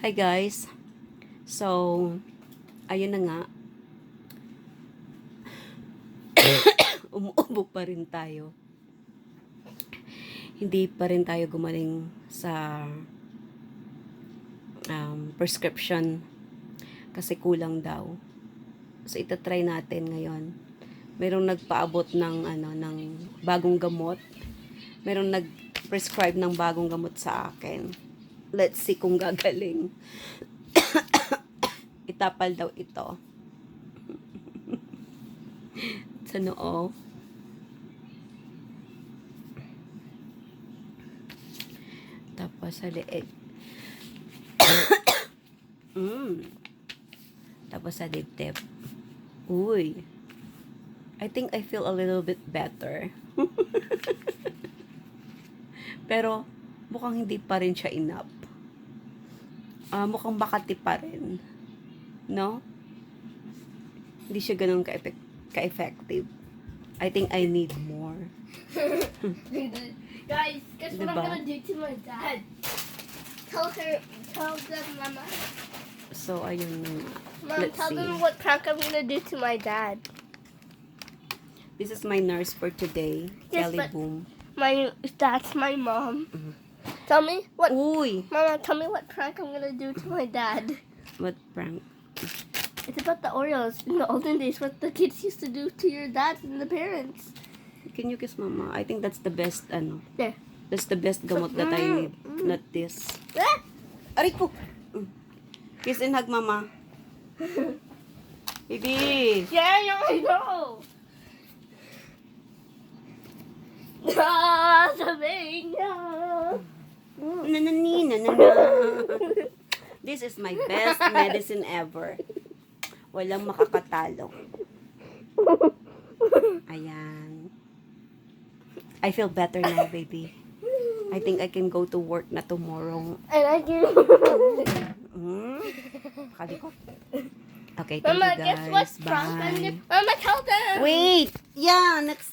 Hi guys. So, ayun na nga. Umuubo pa rin tayo. Hindi pa rin tayo gumaling sa prescription kasi kulang daw. So, itatry natin ngayon. Merong nagpaabot ng ng bagong gamot. Merong nag-prescribe ng bagong gamot sa akin. Let's see kung gagaling. Itapal daw ito. Sa noo. Tapos sa leeg. Tapos sa dibdib. Uy. I think I feel a little bit better. Pero mukhang hindi pa rin siya enough. Mukhang bakati pa rin. No? Hindi siya ganun ka-effective. I think I need more. Guys, guess what Diba? I'm gonna do to my dad? Tell them, Mama. So, ayun na nga. Mom, Let's tell see. them what prank I'm gonna do to my dad. This is my nurse for today. Yes, Kelly but- Boom. That's my mom. Tell me what, Uy! Mama. Tell me what prank I'm gonna do to my dad. What prank? It's about the Oreos in the olden days. What the kids used to do to your dad and the parents. Can you kiss mama? I think that's the best, There. that's the best gamot that I need. Not this. Ah! Aray ko! Kiss and hug mama. Baby! Yeah, I know. Ah, sabi niya. Na. This is my best medicine ever. Walang makakatalo. Ayan. I feel better now, baby. I think I can go to work na tomorrow. And I do. Kalikot. Okay, thank Mama, you guys. guess what prank I'm Bye. gonna... Mama, tell them. Wait! Yeah, next